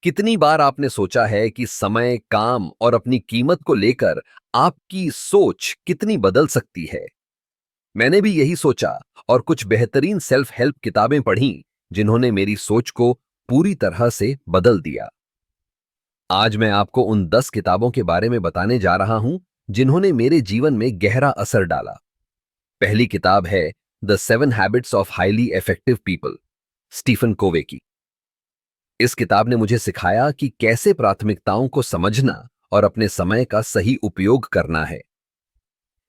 कितनी बार आपने सोचा है कि समय, काम और अपनी कीमत को लेकर आपकी सोच कितनी बदल सकती है? मैंने भी यही सोचा और कुछ बेहतरीन सेल्फ हेल्प किताबें पढ़ीं, जिन्होंने मेरी सोच को पूरी तरह से बदल दिया। आज मैं आपको उन 10 किताबों के बारे में बताने जा रहा हूं, जिन्होंने मेरे जीवन में गहरा असर डाला। पहली किताब है the 7 habits of highly effective people, Stephen Covey की। इस किताब ने मुझे सिखाया कि कैसे प्राथमिकताओं को समझना और अपने समय का सही उपयोग करना है।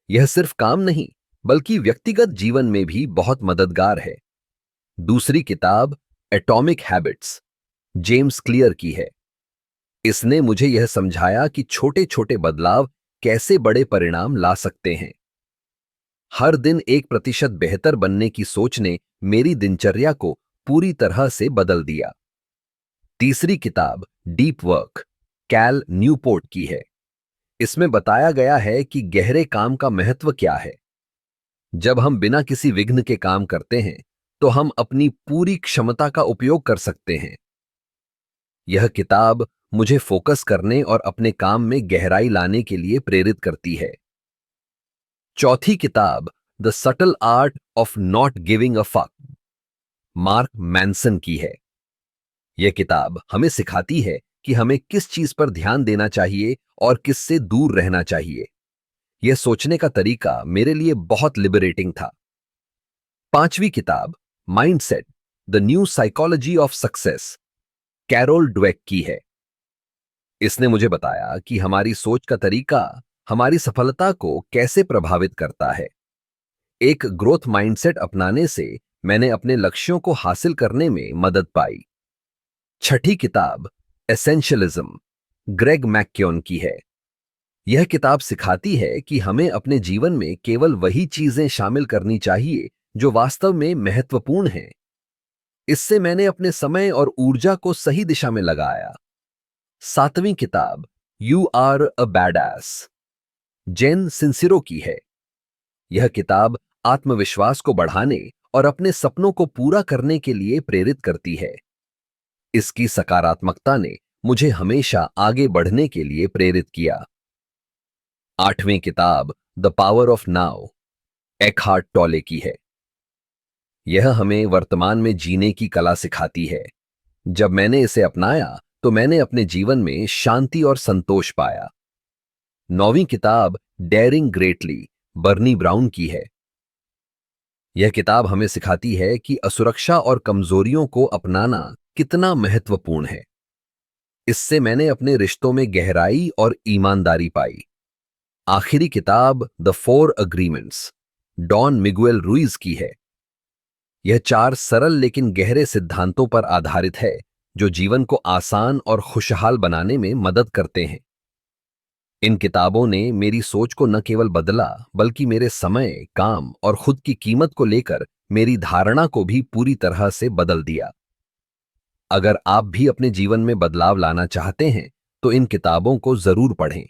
यह सिर्फ काम नहीं, बल्कि व्यक्तिगत जीवन में भी बहुत मददगार है। दूसरी किताब एटॉमिक हैबिट्स, जेम्स क्लियर की है। इसने मुझे यह समझाया कि छोटे छोटे बदलाव कैसे बड़े परिणाम ला सकते हैं। हर दिन 1% बेहतर बनने की सोच ने मेरी दिनचर्या को पूरी तरह से बदल दिया। तीसरी किताब डीप वर्क, कैल न्यूपोर्ट की है। इसमें बताया गया है कि गहरे काम का महत्व क्या है। जब हम बिना किसी विघ्न के काम करते हैं, तो हम अपनी पूरी क्षमता का उपयोग कर सकते हैं। यह किताब मुझे फोकस करने और अपने काम में गहराई लाने के लिए प्रेरित करती है। चौथी किताब the subtle art of not giving a fuck, mark Manson की है। यह किताब हमें सिखाती है कि हमें किस चीज पर ध्यान देना चाहिए और किससे दूर रहना चाहिए। यह सोचने का तरीका मेरे लिए बहुत लिबरेटिंग था। पांचवी किताब mindset, the new psychology of success, Carol Dweck की है। इसने मुझे बताया कि हमारी सोच का तरीका हमारी सफलता को कैसे प्रभावित करता है। एक ग्रोथ माइंडसेट अपनाने से मैंने अपने लक्ष्यों को हासिल करने में मदद पाई। छठी किताब एसेंशियलिज्म, ग्रेग मैक्क्योन की है। यह किताब सिखाती है कि हमें अपने जीवन में केवल वही चीजें शामिल करनी चाहिए जो वास्तव में महत्वपूर्ण हैं। इससे मैंने अपने समय और ऊर्जा को सही दिशा में लगाया। सातवीं किताब यू आर अ बैडएस, जेन सिंसिरो की है। यह किताब आत्मविश्वास को बढ़ाने और अपने सपनों को पूरा करने के लिए प्रेरित करती है। इसकी सकारात्मकता ने मुझे हमेशा आगे बढ़ने के लिए प्रेरित किया। आठवीं किताब द पावर ऑफ नाउ, एकहार्ट टॉले की है। यह हमें वर्तमान में जीने की कला सिखाती है। जब मैंने इसे अपनाया, तो मैंने अपने जीवन में शांति और संतोष पाया। नौवीं किताब डेयरिंग ग्रेटली, बर्नी ब्राउन की है। यह किताब हमें सिखाती है कि असुरक्षा और कमजोरियों को अपनाना कितना महत्वपूर्ण है। इससे मैंने अपने रिश्तों में गहराई और ईमानदारी पाई। आखिरी किताब the 4 agreements, Don Miguel Ruiz की है। यह 4 सरल लेकिन गहरे सिद्धांतों पर आधारित है, जो जीवन को आसान और खुशहाल बनाने में मदद करते हैं। इन किताबों ने मेरी सोच को न केवल बदला, बल्कि मेरे समय, काम और खुद की कीमत को लेकर मेरी धारणा को भी पूरी तरह से बदल दिया। अगर आप भी अपने जीवन में बदलाव लाना चाहते हैं, तो इन किताबों को जरूर पढ़ें।